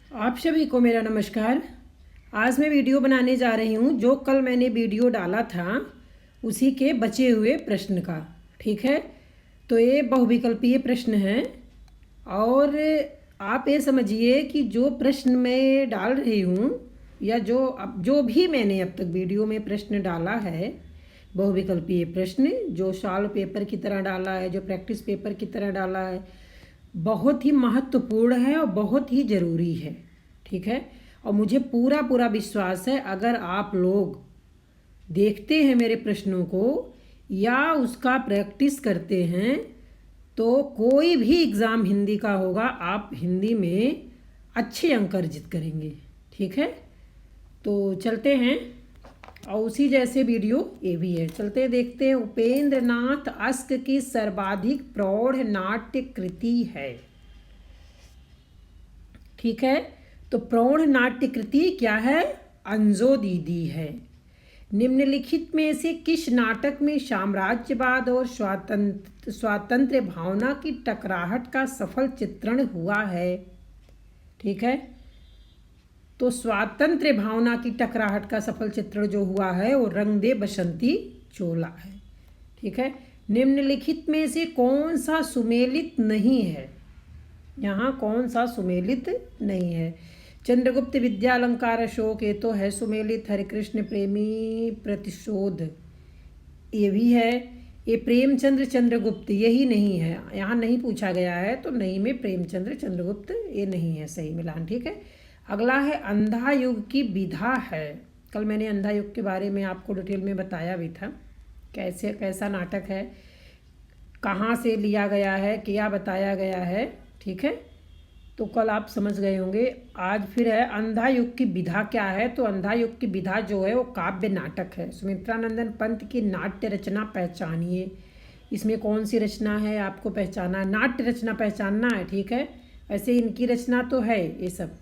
आप सभी को मेरा नमस्कार। आज मैं वीडियो बनाने जा रही हूँ जो कल मैंने वीडियो डाला था उसी के बचे हुए प्रश्न का। ठीक है, तो ये बहुविकल्पीय प्रश्न हैं और आप ये समझिए कि जो प्रश्न मैं डाल रही हूँ या जो भी मैंने अब तक वीडियो में प्रश्न डाला है, बहुविकल्पीय प्रश्न जो सॉल्व पेपर की तरह डाला है, जो प्रैक्टिस पेपर की तरह डाला है, बहुत ही महत्वपूर्ण है और बहुत ही ज़रूरी है। ठीक है, और मुझे पूरा पूरा विश्वास है अगर आप लोग देखते हैं मेरे प्रश्नों को या उसका प्रैक्टिस करते हैं तो कोई भी एग्ज़ाम हिंदी का होगा, आप हिंदी में अच्छे अंक अर्जित करेंगे। ठीक है, तो चलते हैं और उसी जैसे वीडियो ये भी है, चलते देखते हैं। उपेंद्र नाथ अस्क की सर्वाधिक प्रौढ़ नाट्य कृति है। ठीक है, तो प्रौढ़ नाट्य कृति क्या है? अंजो दीदी है। निम्नलिखित में से किस नाटक में साम्राज्यवाद और स्वातंत्र्य भावना की टकराहट का सफल चित्रण हुआ है? ठीक है, तो स्वातंत्र्य भावना की टकराहट का सफल चित्रण जो हुआ है वो रंग दे बसंती चोला है। ठीक है, निम्नलिखित में से कौन सा सुमेलित नहीं है? यहाँ कौन सा सुमेलित नहीं है? चंद्रगुप्त विद्यालंकार अशोक ये तो है सुमेलित। हरिकृष्ण प्रेमी प्रतिशोध ये भी है। ये प्रेमचंद्र चंद्रगुप्त यही नहीं है, यहाँ नहीं पूछा गया है तो नहीं में प्रेमचंद्र चंद्रगुप्त ये नहीं है सही मिलान। ठीक है, अगला है अंधा युग की विधा है। कल मैंने अंधा युग के बारे में आपको डिटेल में बताया भी था, कैसा नाटक है, कहाँ से लिया गया है, क्या बताया गया है। ठीक है, तो कल आप समझ गए होंगे। आज फिर है अंधा युग की विधा क्या है? तो अंधा युग की विधा जो है वो काव्य नाटक है। सुमित्रानंदन पंत की नाट्य रचना पहचानिए। इसमें कौन सी रचना है आपको पहचाना, नाट्य रचना पहचानना है। ठीक है, वैसे इनकी रचना तो है ये सब।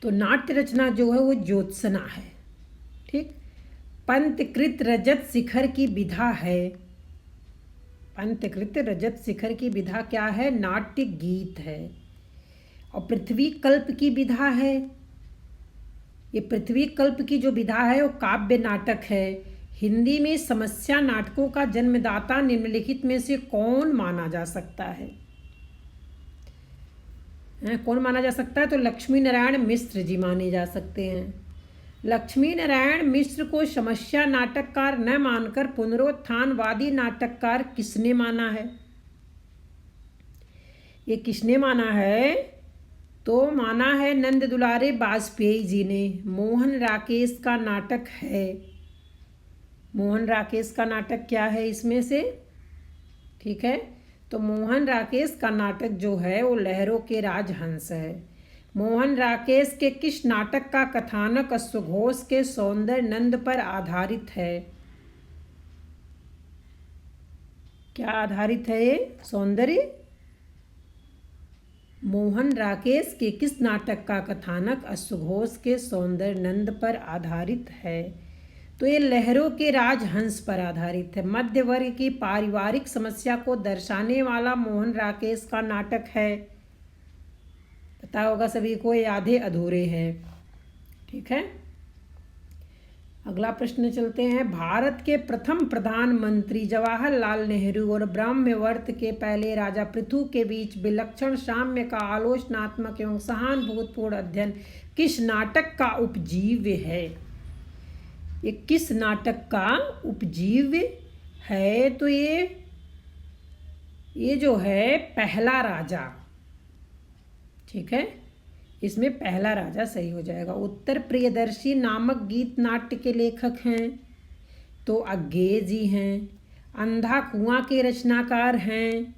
तो नाट्य रचना जो है वो ज्योत्सना है। ठीक, पंतकृत रजत शिखर की विधा है। पंतकृत रजत शिखर की विधा क्या है? नाट्य गीत है। और पृथ्वी कल्प की विधा है। ये पृथ्वी कल्प की जो विधा है वो काव्य नाटक है। हिंदी में समस्या नाटकों का जन्मदाता निम्नलिखित में से कौन माना जा सकता है? कौन माना जा सकता है? तो लक्ष्मी नारायण मिश्र जी माने जा सकते हैं। लक्ष्मी नारायण मिश्र को समस्या नाटककार न मानकर पुनरुत्थानवादी नाटककार किसने माना है? ये किसने माना है? तो माना है नंद दुलारे वाजपेयी जी ने। मोहन राकेश का नाटक है। मोहन राकेश का नाटक क्या है इसमें से? ठीक है, तो मोहन राकेश का नाटक जो है वो लहरों के राजहंस है। मोहन राकेश के किस नाटक का कथानक अश्वघोष के सौंदर्य नंद पर आधारित है? क्या आधारित है ये? सौंदर्य। मोहन राकेश के किस नाटक का कथानक अश्वघोष के सौंदर्य नंद पर आधारित है? तो ये लहरों के राजहंस पर आधारित है। मध्य वर्ग की पारिवारिक समस्या को दर्शाने वाला मोहन राकेश का नाटक है। पता होगा सभी को, ये आधे अधूरे हैं। ठीक है, अगला प्रश्न चलते हैं। भारत के प्रथम प्रधानमंत्री जवाहरलाल नेहरू और ब्रह्मवर्त के पहले राजा पृथु के बीच विलक्षण साम्य का आलोचनात्मक एवं सहानुभूतिपूर्ण अध्ययन किस नाटक का उपजीव्य है? ये किस नाटक का उपजीव्य है? तो ये जो है पहला राजा। ठीक है, इसमें पहला राजा सही हो जाएगा। उत्तर प्रियदर्शी नामक गीत नाट्य के लेखक हैं तो अज्ञेय जी हैं। अंधा कुआं के रचनाकार हैं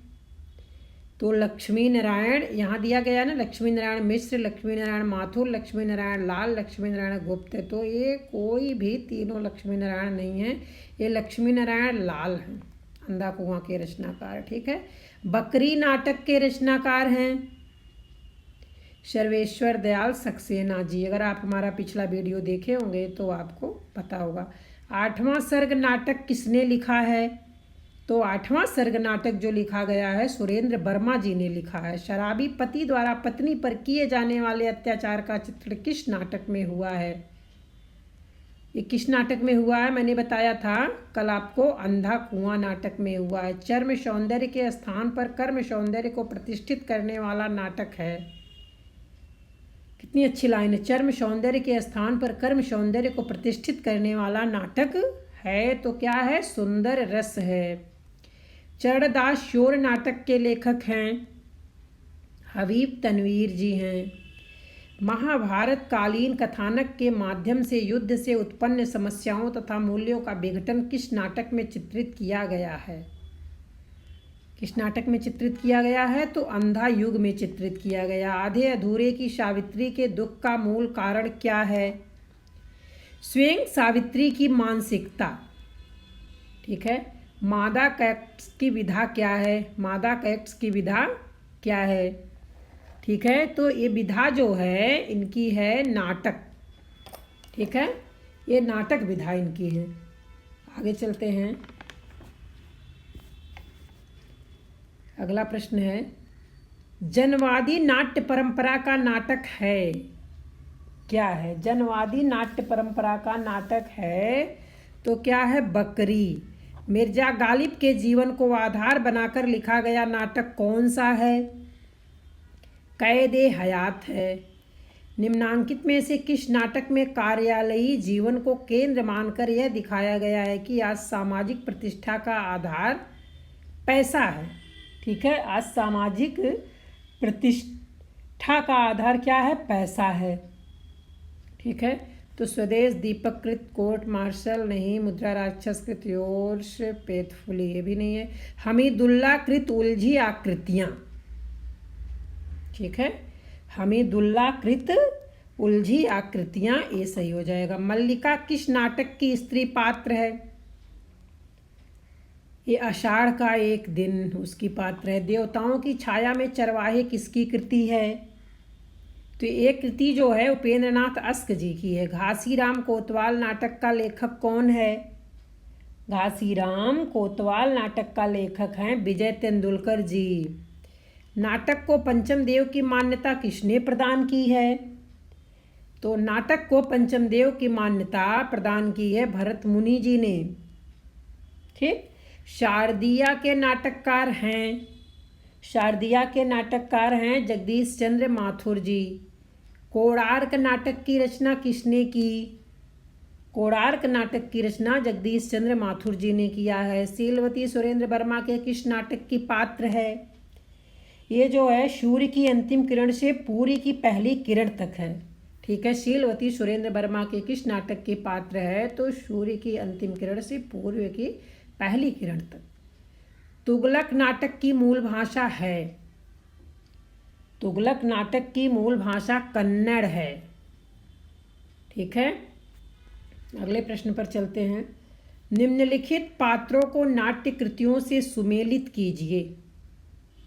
तो लक्ष्मी नारायण, यहाँ दिया गया ना लक्ष्मी नारायण मिश्र, लक्ष्मी नारायण माथुर, लक्ष्मी नारायण लाल, लक्ष्मी नारायण गुप्त। तो ये कोई भी तीनों लक्ष्मी नारायण नहीं है, ये लक्ष्मी नारायण लाल हैं, अंधा कुआं के रचनाकार। ठीक है, बकरी नाटक के रचनाकार हैं सर्वेश्वर दयाल सक्सेना जी। अगर आप हमारा पिछला वीडियो देखे होंगे तो आपको पता होगा। आठवां सर्ग नाटक किसने लिखा है? तो 8वां सर्ग नाटक जो लिखा गया है सुरेंद्र वर्मा जी ने लिखा है। शराबी पति द्वारा पत्नी पर किए जाने वाले अत्याचार का चित्रण किस नाटक में हुआ है? ये किस नाटक में हुआ है? मैंने बताया था कल आपको, अंधा कुआं नाटक में हुआ है। चर्म सौंदर्य के स्थान पर कर्म सौंदर्य को प्रतिष्ठित करने वाला नाटक है। कितनी अच्छी लाइन है, चर्म सौंदर्य के स्थान पर कर्म सौंदर्य को प्रतिष्ठित करने वाला नाटक है। तो क्या है? सुंदर रस है। चरणदास शोर नाटक के लेखक हैं हबीब तनवीर जी हैं। महाभारत कालीन कथानक के माध्यम से युद्ध से उत्पन्न समस्याओं तथा मूल्यों का विघटन किस नाटक में चित्रित किया गया है? किस नाटक में चित्रित किया गया है? तो अंधा युग में चित्रित किया गया। आधे अधूरे की सावित्री के दुख का मूल कारण क्या है? स्वयं सावित्री की मानसिकता। ठीक है। मादा कैक्ट्स की विधा क्या है? मादा कैक्ट्स की विधा क्या है? ठीक है। तो ये विधा जो है इनकी है नाटक। ठीक है, ये नाटक विधा इनकी है। आगे चलते हैं। अगला प्रश्न है, जनवादी नाट्य परंपरा का नाटक है। क्या है? जनवादी नाट्य परंपरा का नाटक है तो क्या है? बकरी। मिर्जा गालिब के जीवन को आधार बनाकर लिखा गया नाटक कौन सा है? कैद-ए हयात है। निम्नांकित में से किस नाटक में कार्यालयी जीवन को केंद्र मानकर यह दिखाया गया है कि आज सामाजिक प्रतिष्ठा का आधार पैसा है? ठीक है, आज सामाजिक प्रतिष्ठा का आधार क्या है? पैसा है। ठीक है, तो स्वदेश, दीपक कृत, कोर्ट मार्शल नहीं, मुद्रा राक्षस कृत, योर्स फेथफुली ये भी नहीं है, हमीदुल्ला कृत उलझी आकृतियाँ। ठीक है, हमीदुल्ला कृत उलझी आकृतियाँ, ये सही हो जाएगा। मल्लिका किस नाटक की स्त्री पात्र है? ये आषाढ़ का एक दिन उसकी पात्र है। देवताओं की छाया में चरवाहे किसकी कृति है? तो ये कृति जो है उपेंद्र नाथ अस्क जी की है। घासीराम कोतवाल नाटक का लेखक कौन है? घासीराम कोतवाल नाटक का लेखक हैं विजय तेंदुलकर जी। नाटक को पंचम देव की मान्यता किसने प्रदान की है? तो नाटक को पंचम देव की मान्यता प्रदान की है भरत मुनि जी ने। ठीक, शारदिया के नाटककार हैं, शारदिया के नाटककार हैं जगदीश चंद्र माथुर जी। कोणार्क नाटक की रचना किसने की? कोणार्क नाटक की रचना जगदीश चंद्र माथुर जी ने किया है। शीलवती सुरेंद्र वर्मा के किस नाटक की पात्र है? ये जो है सूर्य की अंतिम किरण से पूरी की पहली किरण तक है। ठीक है, शीलवती सुरेंद्र वर्मा के किस नाटक की पात्र है? तो सूर्य की अंतिम किरण से पूर्व की पहली किरण तक। तुगलक नाटक की मूल भाषा है? तुगलक नाटक की मूल भाषा कन्नड़ है। ठीक है, अगले प्रश्न पर चलते हैं। निम्नलिखित पात्रों को नाट्य कृतियों से सुमेलित कीजिए।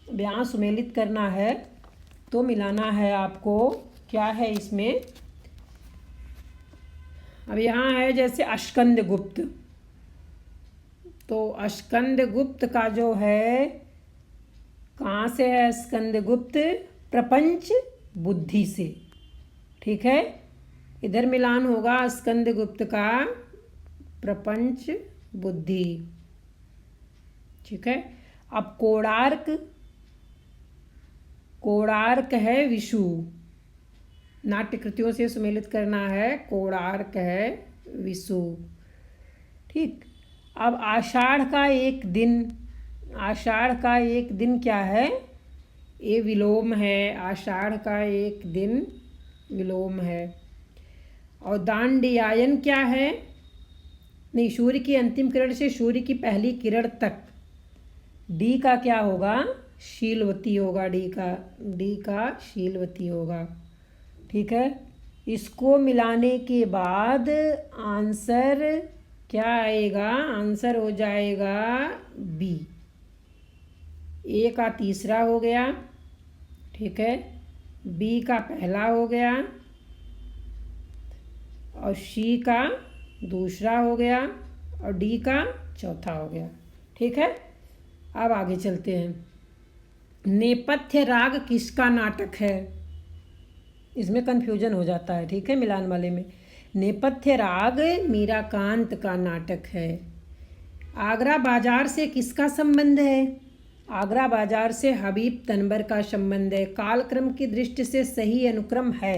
अब यहाँ सुमेलित करना है तो मिलाना है आपको। क्या है इसमें? अब यहाँ है जैसे अस्कंद गुप्त, तो अस्कंद गुप्त का जो है कहाँ से है? अस्कंद गुप्त प्रपंच बुद्धि से। ठीक है, इधर मिलान होगा अस्कंद गुप्त का प्रपंच बुद्धि। ठीक है, अब कोणार्क, कोणार्क है विषु। नाट्य कृतियों से सुमेलित करना है, कोणार्क है विषु। ठीक, अब आषाढ़ का एक दिन, आषाढ़ का एक दिन क्या है? ये विलोम है। आषाढ़ का एक दिन विलोम है। और दांडियायन क्या है? नहीं, सूर्य की अंतिम किरण से सूर्य की पहली किरण तक। डी का क्या होगा? शीलवती होगा। डी का शीलवती होगा। ठीक है, इसको मिलाने के बाद आंसर क्या आएगा? आंसर हो जाएगा बी। ए का तीसरा हो गया। ठीक है, बी का पहला हो गया और सी का दूसरा हो गया और डी का चौथा हो गया। ठीक है, अब आगे चलते हैं। नेपथ्य राग किसका नाटक है? इसमें कन्फ्यूजन हो जाता है, ठीक है, मिलान वाले में। नेपथ्य राग मीराकांत का नाटक है। आगरा बाजार से किसका संबंध है? आगरा बाजार से हबीब तनवर का संबंध है। कालक्रम की दृष्टि से सही अनुक्रम है।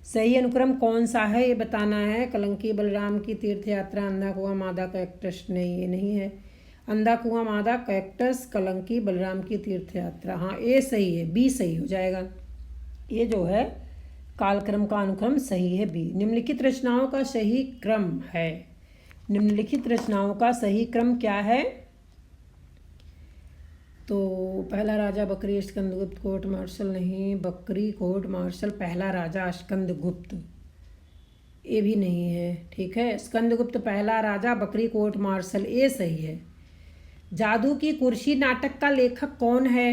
सही अनुक्रम कौन सा है ये बताना है। कलंकी बलराम की तीर्थ यात्रा, अंधा कुआं मादा कैक्टस, नहीं ये नहीं है। अंधा कुआं मादा कैक्टस, कलंकी बलराम की तीर्थ यात्रा, हाँ ए सही है, बी सही हो जाएगा। ये जो है कालक्रम का अनुक्रम सही है, बी। निम्नलिखित रचनाओं का सही क्रम है। निम्नलिखित रचनाओं का सही क्रम क्या है? तो पहला राजा बकरी स्कंदगुप्त कोर्ट मार्शल, नहीं, बकरी कोर्ट मार्शल पहला राजा स्कंदगुप्त, ये भी नहीं है, ठीक है। स्कंदगुप्त पहला राजा, बकरी कोर्ट मार्शल, ये सही है। जादू की कुर्सी नाटक का लेखक कौन है?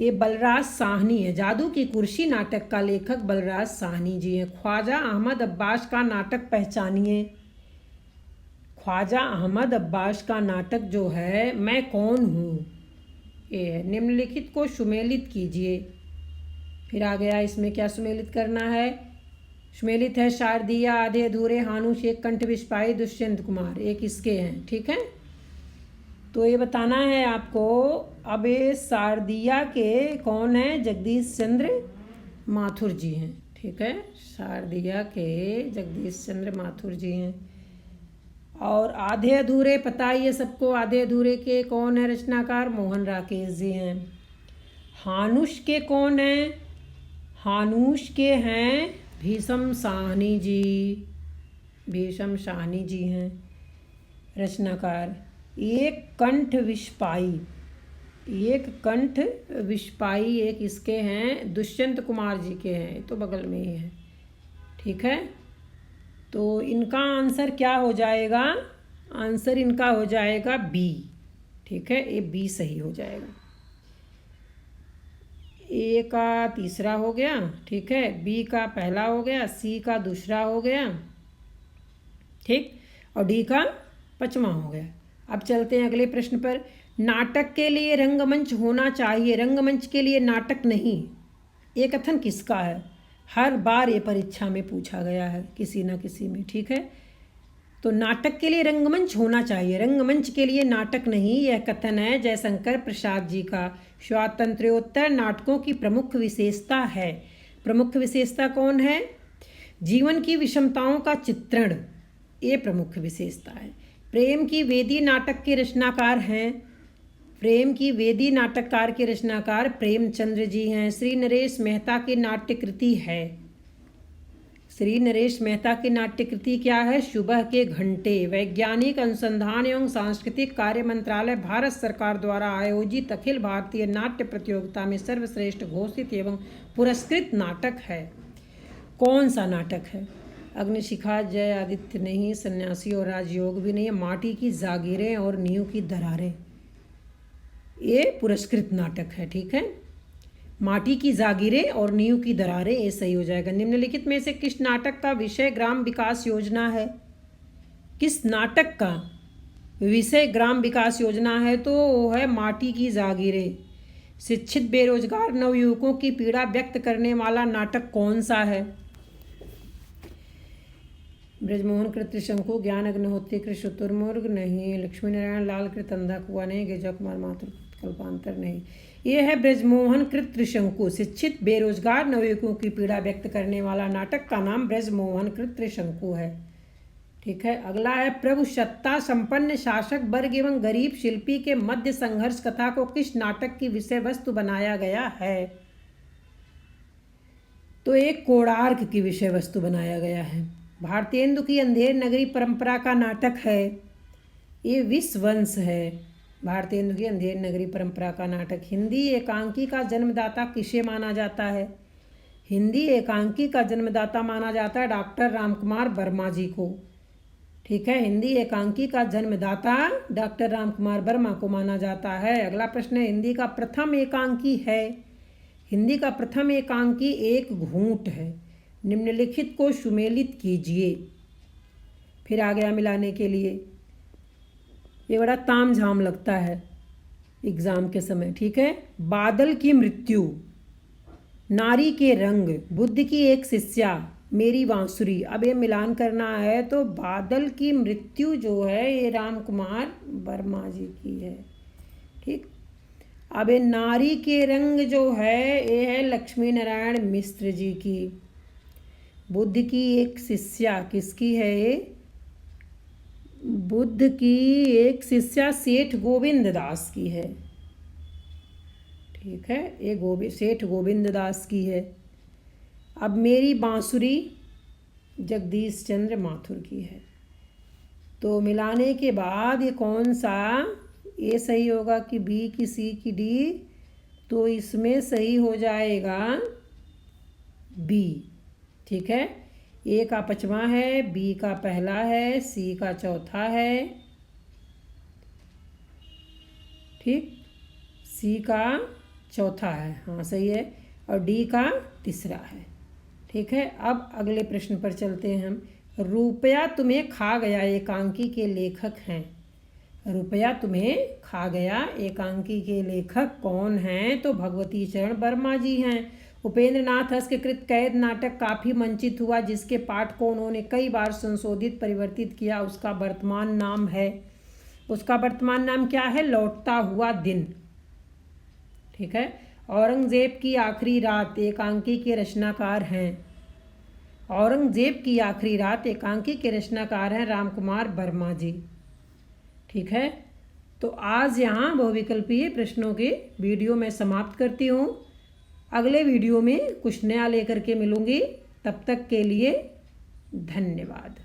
ये बलराज साहनी है। जादू की कुर्सी नाटक का लेखक बलराज साहनी जी हैं। ख्वाजा अहमद अब्बास का नाटक पहचानिए। ख्वाजा अहमद अब्बास का नाटक जो है मैं कौन हूँ, ये है। निम्नलिखित को सुमेलित कीजिए। फिर आ गया इसमें क्या सुमेलित करना है। सुमेलित है शारदिया, आधे अधूरे, हानुश, एक कंठ विस्पाई, दुष्यंत कुमार, एक इसके हैं, ठीक है। तो ये बताना है आपको। अब ये शारदिया के कौन है? जगदीश चंद्र माथुर जी हैं, ठीक है। शारदिया के जगदीश चंद्र माथुर जी हैं। और आधे अधूरे पता ही है सबको, आधे अधूरे के कौन है रचनाकार? मोहन राकेश जी हैं। हानुश के कौन हैं? हानुश के हैं भीषम साहनी जी, भीषम साहनी जी हैं रचनाकार। एक कंठ विस्पाई, एक कंठ विस्पाई एक इसके हैं दुष्यंत कुमार जी के हैं, तो बगल में ही है, ठीक है। तो इनका आंसर क्या हो जाएगा? आंसर इनका हो जाएगा बी, ठीक है, ये बी सही हो जाएगा। ए का तीसरा हो गया, ठीक है, बी का पहला हो गया, सी का दूसरा हो गया, ठीक, और डी का पांचवा हो गया। अब चलते हैं अगले प्रश्न पर। नाटक के लिए रंगमंच होना चाहिए, रंगमंच के लिए नाटक नहीं, ये कथन किसका है? हर बार ये परीक्षा में पूछा गया है किसी न किसी में, ठीक है। तो नाटक के लिए रंगमंच होना चाहिए, रंगमंच के लिए नाटक नहीं, यह कथन है जयशंकर प्रसाद जी का। स्वातंत्र्योत्तर नाटकों की प्रमुख विशेषता है। प्रमुख विशेषता कौन है? जीवन की विषमताओं का चित्रण, ये प्रमुख विशेषता है। प्रेम की वेदी नाटक के रचनाकार हैं, प्रेम की वेदी नाटककार के रचनाकार प्रेमचंद्र जी हैं। श्री नरेश मेहता की नाट्य कृति है, श्री नरेश मेहता की नाट्य कृति क्या है? सुबह के घंटे। वैज्ञानिक अनुसंधान एवं सांस्कृतिक कार्य मंत्रालय भारत सरकार द्वारा आयोजित अखिल भारतीय नाट्य प्रतियोगिता में सर्वश्रेष्ठ घोषित एवं पुरस्कृत नाटक है। कौन सा नाटक है? अग्निशिखा, जय आदित्य नहीं, सन्यासी और राजयोग भी नहीं है, माटी की जागीरें और नींव की दरारें, ये पुरस्कृत नाटक है, ठीक है। माटी की जागीरें और नींव की दरारें, ये सही हो जाएगा। निम्नलिखित में से किस नाटक का विषय ग्राम विकास योजना है? किस नाटक का विषय ग्राम विकास योजना है? तो वो है माटी की जागीरें। शिक्षित बेरोजगार नवयुवकों की पीड़ा व्यक्त करने वाला नाटक कौन सा है? ब्रजमोहन कृत त्रिशंकु, ज्ञान अग्निहोत्री कृत शुतुरमुर्ग नहीं, लक्ष्मी नारायण लाल कृत अंधा कुआं नहीं, गिरजा कुमार माथुर कल्पांतर नहीं, ये है ब्रजमोहन कृत त्रिशंकु। शिक्षित बेरोजगार नवयुवकों की पीड़ा व्यक्त करने वाला नाटक का नाम ब्रजमोहन कृत त्रिशंकु है, ठीक है। अगला है प्रभु सत्ता संपन्न शासक वर्ग एवं गरीब शिल्पी के मध्य संघर्ष कथा को किस नाटक की विषय वस्तु बनाया गया है? तो एक कोणार्क की विषय वस्तु बनाया गया है। भारतेंदु की अंधेर नगरी परंपरा का नाटक है, ये विश्ववंश है। भारतेंदु की अंधेर नगरी परंपरा का नाटक। हिंदी एकांकी का जन्मदाता किसे माना जाता है? हिंदी एकांकी का जन्मदाता माना जाता है डॉक्टर रामकुमार वर्मा जी को, ठीक है। हिंदी एकांकी का जन्मदाता डॉक्टर रामकुमार वर्मा को माना जाता है। अगला प्रश्न है, हिंदी का प्रथम एकांकी है। हिंदी का प्रथम एकांकी एक घूंट है। निम्नलिखित को सुमेलित कीजिए। फिर आ गया मिलाने के लिए। ये बड़ा ताम झाम लगता है एग्ज़ाम के समय, ठीक है। बादल की मृत्यु, नारी के रंग, बुद्ध की एक शिष्या, मेरी बांसुरी। अब ये मिलान करना है तो बादल की मृत्यु जो है ये राम कुमार वर्मा जी की है, ठीक। अब ये नारी के रंग जो है ये है लक्ष्मी नारायण मिश्र जी की। बुद्ध की एक शिष्या किसकी है ये? बुद्ध की एक शिष्या सेठ गोविंद दास की है, ठीक है। ये सेठ गोविंद दास की है। अब मेरी बांसुरी जगदीश चंद्र माथुर की है। तो मिलाने के बाद ये कौन सा, ए सही होगा कि बी की सी की डी? तो इसमें सही हो जाएगा बी, ठीक है। ए का 5वां है, बी का पहला है, सी का 4था है, ठीक। सी का 4था है, हाँ सही है, और डी का 3रा है, ठीक है। अब अगले प्रश्न पर चलते हैं हम। रुपया तुम्हें खा गया एकांकी के लेखक हैं। रुपया तुम्हें खा गया एकांकी के लेखक कौन हैं? तो भगवती चरण वर्मा जी हैं। उपेंद्र नाथ हंस के कृत कैद नाटक काफ़ी मंचित हुआ, जिसके पाठ को उन्होंने कई बार संशोधित परिवर्तित किया। उसका वर्तमान नाम क्या है? लौटता हुआ दिन, ठीक है। औरंगजेब की आखिरी रात एकांकी के रचनाकार हैं। औरंगजेब की आखिरी रात एकांकी के रचनाकार हैं राम कुमार वर्मा जी, ठीक है। तो आज यहाँ बहुविकल्पीय प्रश्नों के वीडियो मैं समाप्त करती हूँ। अगले वीडियो में कुछ नया लेकर के मिलूँगी। तब तक के लिए धन्यवाद।